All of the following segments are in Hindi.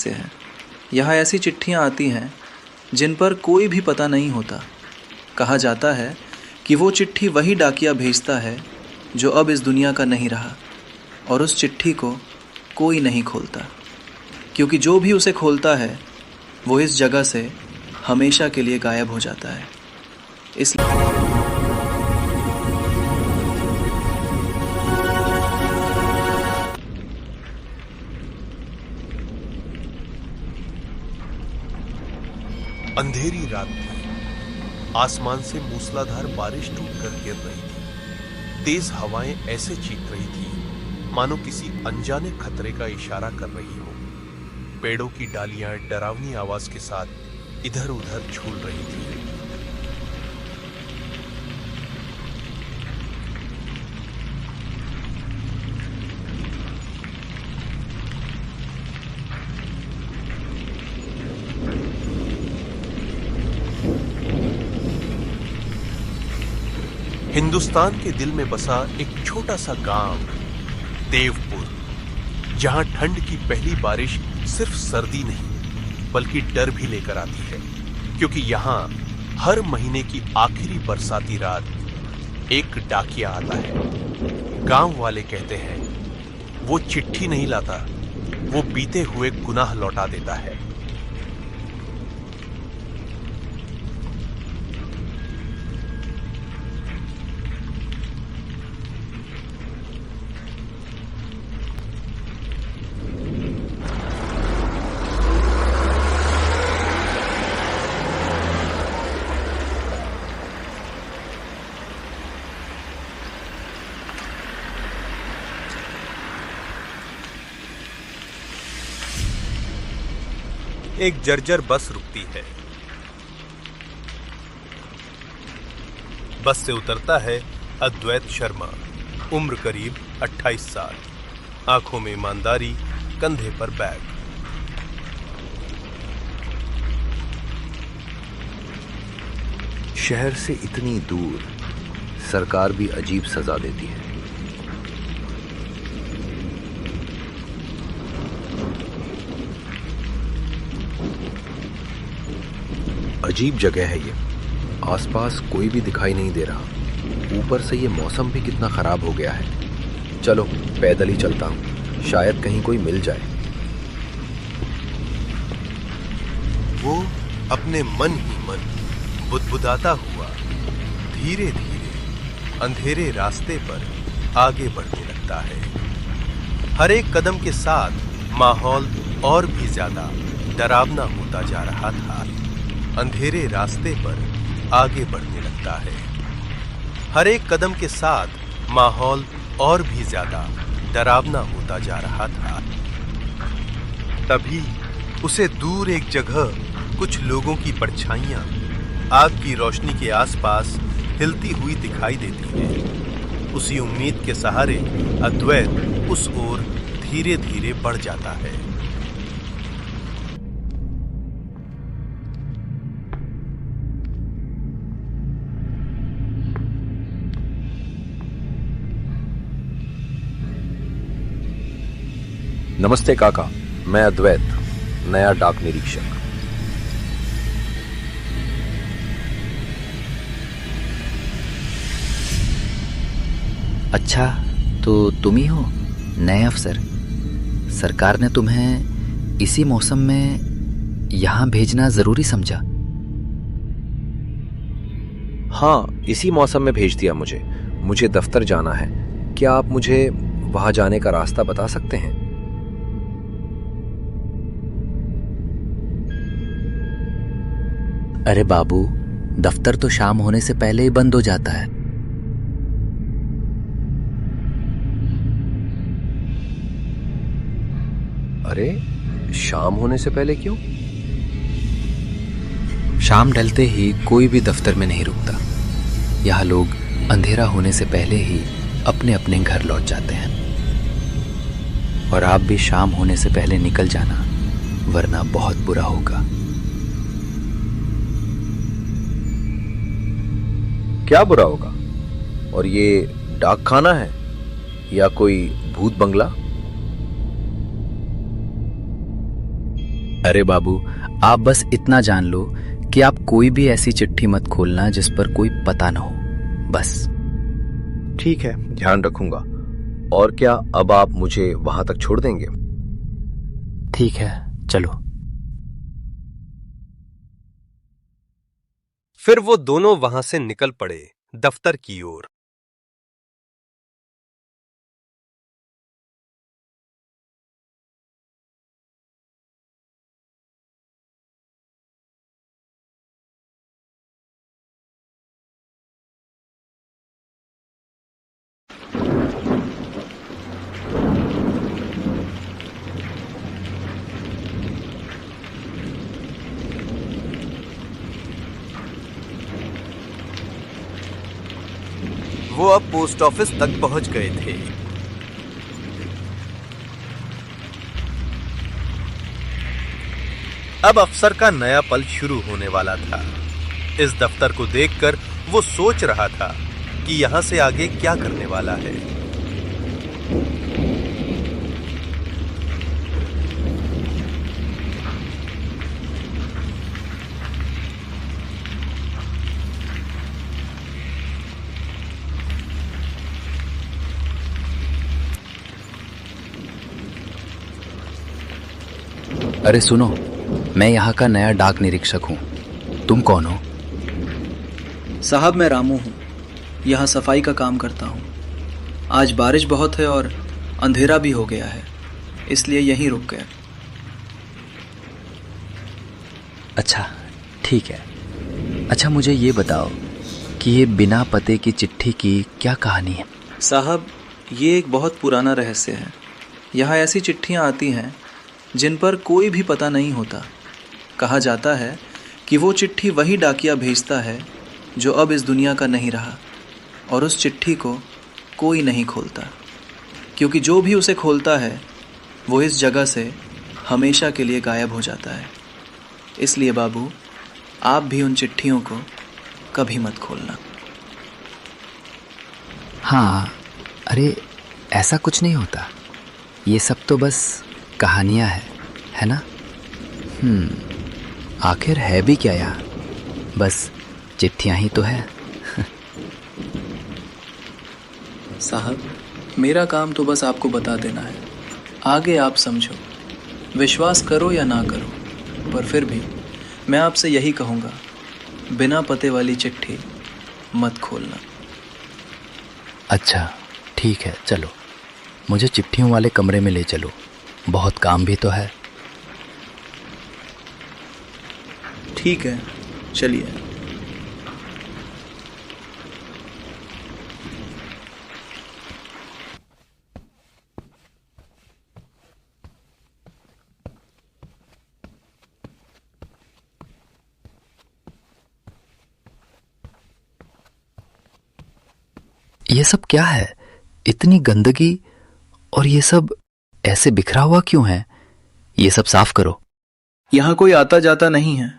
रहस्य है। यहाँ ऐसी चिट्ठियाँ आती हैं जिन पर कोई भी पता नहीं होता। कहा जाता है कि वो चिट्ठी वही डाकिया भेजता है जो अब इस दुनिया का नहीं रहा, और उस चिट्ठी को कोई नहीं खोलता, क्योंकि जो भी उसे खोलता है वो इस जगह से हमेशा के लिए गायब हो जाता है। इसलिए अंधेरी रात थी। आसमान से मूसलाधार बारिश टूटकर गिर रही थी। तेज हवाएं ऐसे चीख रही थी मानो किसी अनजाने खतरे का इशारा कर रही हो। पेड़ों की डालियां डरावनी आवाज के साथ इधर उधर झूल रही थी। हिंदुस्तान के दिल में बसा एक छोटा सा गांव देवपुर, जहां ठंड की पहली बारिश सिर्फ सर्दी नहीं बल्कि डर भी लेकर आती है, क्योंकि यहां हर महीने की आखिरी बरसाती रात एक डाकिया आता है। गांव वाले कहते हैं वो चिट्ठी नहीं लाता, वो बीते हुए गुनाह लौटा देता है। एक जर्जर बस रुकती है। बस से उतरता है अद्वैत शर्मा, उम्र करीब 28 साल, आंखों में ईमानदारी, कंधे पर बैग। शहर से इतनी दूर सरकार भी अजीब सजा देती है। अजीब जगह है ये। आसपास कोई भी दिखाई नहीं दे रहा। ऊपर से ये मौसम भी कितना खराब हो गया है। चलो पैदल ही चलता हूँ, शायद कहीं कोई मिल जाए। वो अपने मन ही मन बुदबुदाता हुआ धीरे धीरे अंधेरे रास्ते पर आगे बढ़ने लगता है। हर एक कदम के साथ माहौल और भी ज्यादा डरावना होता जा रहा था। अंधेरे रास्ते पर आगे बढ़ने लगता है। हर एक कदम के साथ माहौल और भी ज्यादा डरावना होता जा रहा था। तभी उसे दूर एक जगह कुछ लोगों की परछाइयां आग की रोशनी के आसपास हिलती हुई दिखाई देती हैं। उसी उम्मीद के सहारे अद्वैत उस ओर धीरे धीरे बढ़ जाता है। नमस्ते काका, मैं अद्वैत, नया डाक निरीक्षक। अच्छा, तो तुम ही हो नए अफसर। सरकार ने तुम्हें इसी मौसम में यहाँ भेजना जरूरी समझा। हाँ, इसी मौसम में भेज दिया मुझे दफ्तर जाना है। क्या आप मुझे वहां जाने का रास्ता बता सकते हैं? अरे बाबू, दफ्तर तो शाम होने से पहले ही बंद हो जाता है। अरे, शाम होने से पहले क्यों? शाम ढलते ही कोई भी दफ्तर में नहीं रुकता। यहाँ लोग अंधेरा होने से पहले ही अपने अपने घर लौट जाते हैं। और आप भी शाम होने से पहले निकल जाना, वरना बहुत बुरा होगा। क्या बुरा होगा? और ये डाक खाना है या कोई भूत बंगला? अरे बाबू, आप बस इतना जान लो कि आप कोई भी ऐसी चिट्ठी मत खोलना जिस पर कोई पता ना हो, बस। ठीक है, ध्यान रखूंगा। और क्या अब आप मुझे वहां तक छोड़ देंगे? ठीक है, चलो। फिर वो दोनों वहां से निकल पड़े दफ्तर की ओर। वो अब पोस्ट ऑफिस तक पहुंच गए थे। अब अफसर का नया पल शुरू होने वाला था। इस दफ्तर को देखकर वो सोच रहा था कि यहां से आगे क्या करने वाला है। अरे सुनो, मैं यहाँ का नया डाक निरीक्षक हूँ। तुम कौन हो? साहब, मैं रामू हूँ। यहाँ सफाई का काम करता हूँ। आज बारिश बहुत है और अंधेरा भी हो गया है, इसलिए यहीं रुक गया। अच्छा, ठीक है। अच्छा, मुझे ये बताओ कि ये बिना पते की चिट्ठी की क्या कहानी है? साहब, ये एक बहुत पुराना रहस्य है। यहाँ ऐसी चिट्ठियाँ आती हैं जिन पर कोई भी पता नहीं होता। कहा जाता है कि वो चिट्ठी वही डाकिया भेजता है जो अब इस दुनिया का नहीं रहा, और उस चिट्ठी को कोई नहीं खोलता, क्योंकि जो भी उसे खोलता है वो इस जगह से हमेशा के लिए गायब हो जाता है। इसलिए बाबू, आप भी उन चिट्ठियों को कभी मत खोलना। हाँ, अरे ऐसा कुछ नहीं होता। ये सब तो बस कहानियाँ है ना? आखिर है भी क्या यहाँ? बस चिट्ठियाँ ही तो है। साहब, मेरा काम तो बस आपको बता देना है, आगे आप समझो। विश्वास करो या ना करो, पर फिर भी मैं आपसे यही कहूँगा, बिना पते वाली चिट्ठी मत खोलना। अच्छा, ठीक है, चलो मुझे चिट्ठियों वाले कमरे में ले चलो, बहुत काम भी तो है। ठीक है, चलिए। ये सब क्या है? इतनी गंदगी, और ये सब ऐसे बिखरा हुआ क्यों है? ये सब साफ करो। यहाँ कोई आता जाता नहीं है।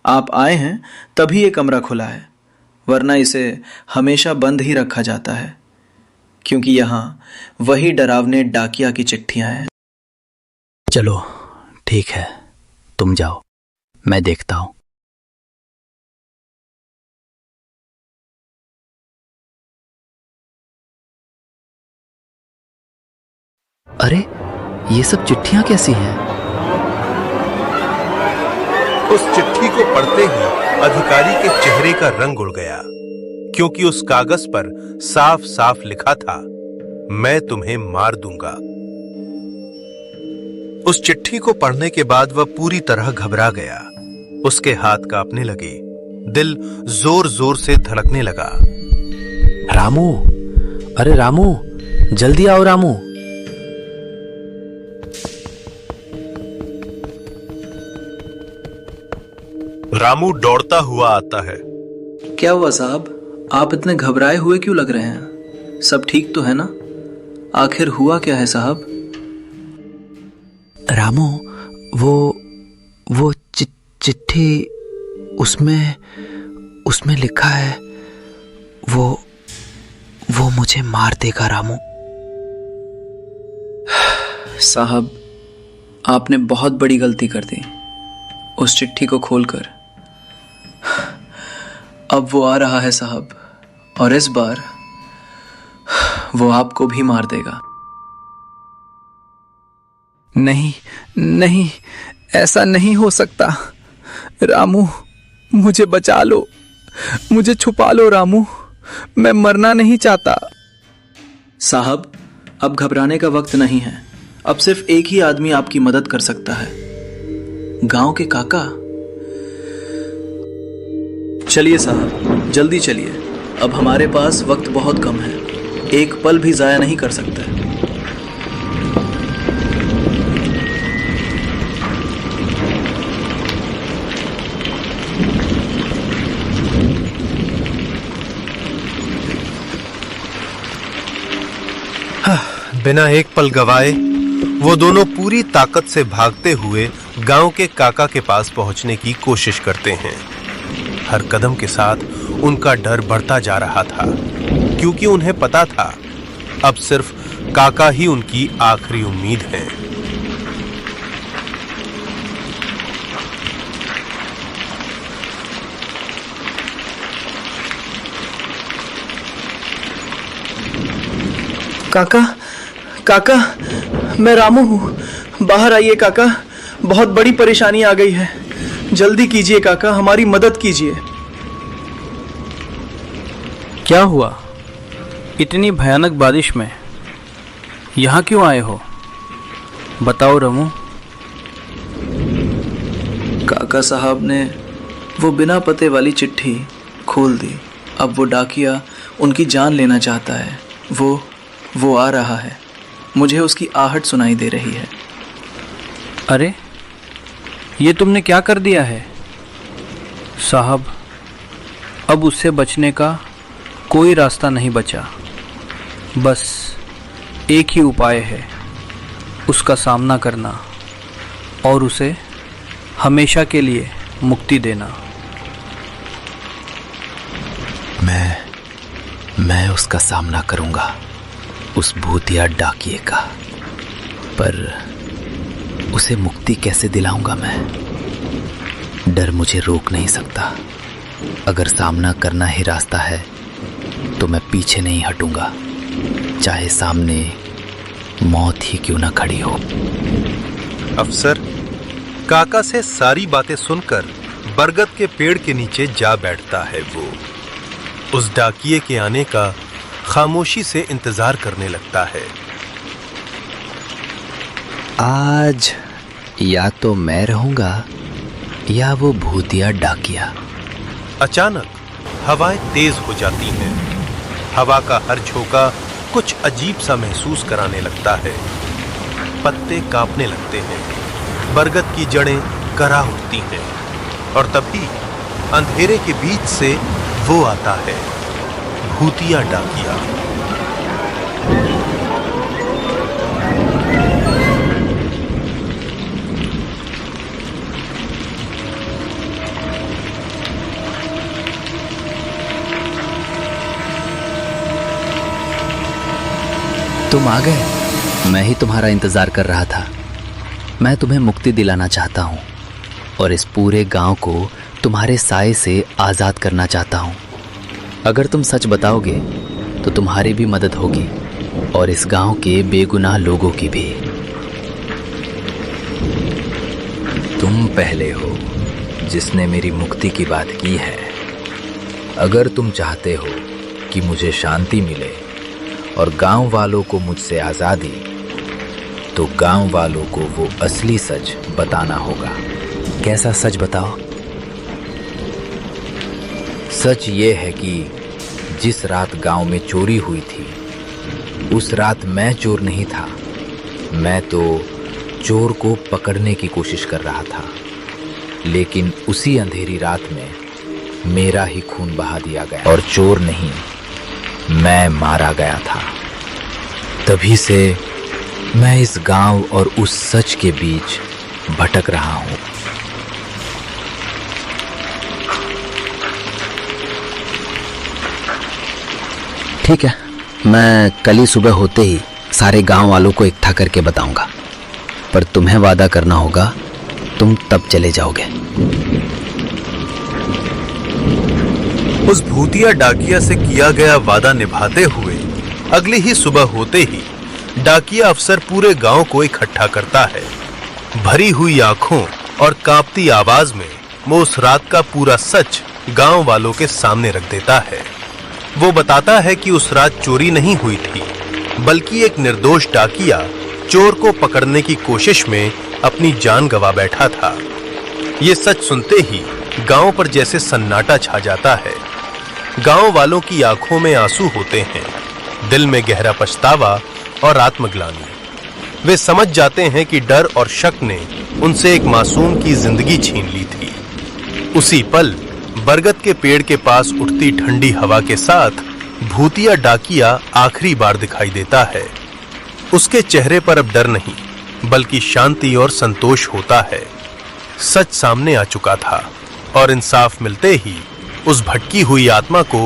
आप आए हैं तभी ये कमरा खुला है, वरना इसे हमेशा बंद ही रखा जाता है, क्योंकि यहाँ वही डरावने डाकिया की चिट्ठियां हैं। चलो ठीक है, तुम जाओ, मैं देखता हूं। अरे ये सब चिट्ठियां कैसी हैं? उस चिट्ठी को पढ़ते ही अधिकारी के चेहरे का रंग उड़ गया, क्योंकि उस कागज पर साफ साफ लिखा था, मैं तुम्हें मार दूंगा। उस चिट्ठी को पढ़ने के बाद वह पूरी तरह घबरा गया। उसके हाथ कांपने लगे, दिल जोर जोर से धड़कने लगा। रामू, अरे रामू, जल्दी आओ रामू। रामू दौड़ता हुआ आता है। क्या हुआ साहब, आप इतने घबराए हुए क्यों लग रहे हैं? सब ठीक तो है ना? आखिर हुआ क्या है साहब? रामू, वो चिट्ठी, उसमें लिखा है, वो मुझे मार देगा रामू। साहब, आपने बहुत बड़ी गलती कर दी। उस चिट्ठी को खोलकर। अब वो आ रहा है साहब, और इस बार वो आपको भी मार देगा। नहीं नहीं, ऐसा नहीं हो सकता। रामू, मुझे बचा लो, मुझे छुपा लो रामू, मैं मरना नहीं चाहता। साहब, अब घबराने का वक्त नहीं है। अब सिर्फ एक ही आदमी आपकी मदद कर सकता है, गांव के काका। चलिए साहब, जल्दी चलिए, अब हमारे पास वक्त बहुत कम है, एक पल भी जाया नहीं कर सकते। बिना एक पल गवाए वो दोनों पूरी ताकत से भागते हुए गांव के काका के पास पहुंचने की कोशिश करते हैं। हर कदम के साथ उनका डर बढ़ता जा रहा था, क्योंकि उन्हें पता था अब सिर्फ काका ही उनकी आखिरी उम्मीद है। काका, काका, मैं रामू हूँ, बाहर आइए काका, बहुत बड़ी परेशानी आ गई है, जल्दी कीजिए काका, हमारी मदद कीजिए। क्या हुआ? इतनी भयानक बारिश में यहाँ क्यों आए हो? बताओ रामू। काका साहब ने वो बिना पते वाली चिट्ठी खोल दी। अब वो डाकिया उनकी जान लेना चाहता है। वो आ रहा है, मुझे उसकी आहट सुनाई दे रही है। अरे, ये तुमने क्या कर दिया है? साहब, अब उससे बचने का कोई रास्ता नहीं बचा। बस एक ही उपाय है, उसका सामना करना और उसे हमेशा के लिए मुक्ति देना। मैं उसका सामना करूंगा, उस भूतिया डाकिए का, पर उसे मुक्ति कैसे दिलाऊंगा मैं? डर मुझे रोक नहीं सकता। अगर सामना करना ही रास्ता है तो मैं पीछे नहीं हटूंगा, चाहे सामने मौत ही क्यों ना खड़ी हो। अफसर काका से सारी बातें सुनकर बरगद के पेड़ के नीचे जा बैठता है। वो उस डाकिये के आने का खामोशी से इंतजार करने लगता है। आज या तो मैं रहूंगा या वो भूतिया डाकिया। अचानक हवाएं तेज हो जाती हैं। हवा का हर झोंका कुछ अजीब सा महसूस कराने लगता है। पत्ते कांपने लगते हैं, बरगद की जड़ें करा उठती हैं, और तभी अंधेरे के बीच से वो आता है, भूतिया डाकिया। तुम आ गए। मैं ही तुम्हारा इंतजार कर रहा था। मैं तुम्हें मुक्ति दिलाना चाहता हूँ और इस पूरे गांव को तुम्हारे साए से आज़ाद करना चाहता हूँ। अगर तुम सच बताओगे तो तुम्हारी भी मदद होगी और इस गांव के बेगुनाह लोगों की भी। तुम पहले हो जिसने मेरी मुक्ति की बात की है। अगर तुम चाहते हो कि मुझे शांति मिले और गांव वालों को मुझसे आज़ादी, तो गांव वालों को वो असली सच बताना होगा। कैसा सच बताओ? सच ये है कि जिस रात गांव में चोरी हुई थी, उस रात मैं चोर नहीं था। मैं तो चोर को पकड़ने की कोशिश कर रहा था, लेकिन उसी अंधेरी रात में मेरा ही खून बहा दिया गया और चोर नहीं, मैं मारा गया था। तभी से मैं इस गांव और उस सच के बीच भटक रहा हूं। ठीक है, मैं कल ही सुबह होते ही सारे गांव वालों को इकट्ठा करके बताऊंगा, पर तुम्हें वादा करना होगा तुम तब चले जाओगे। उस भूतिया डाकिया से किया गया वादा निभाते हुए अगली ही सुबह होते ही डाकिया अफसर पूरे गांव को इकट्ठा करता है। भरी हुई आंखों और कांपती आवाज में वो उस रात का पूरा सच गांव वालों के सामने रख देता है। वो बताता है कि उस रात चोरी नहीं हुई थी, बल्कि एक निर्दोष डाकिया चोर को पकड़ने की कोशिश में अपनी जान गंवा बैठा था। ये सच सुनते ही गांव पर जैसे सन्नाटा छा जाता है। गांव वालों की आंखों में आंसू होते हैं, दिल में गहरा पछतावा और आत्मग्लानि। वे समझ जाते हैं कि डर और शक ने उनसे एक मासूम की जिंदगी छीन ली थी। उसी पल बरगद के पेड़ के पास उठती ठंडी हवा के साथ भूतिया डाकिया आखिरी बार दिखाई देता है। उसके चेहरे पर अब डर नहीं, बल्कि शांति और संतोष होता है। सच सामने आ चुका था और इंसाफ मिलते ही उस भटकी हुई आत्मा को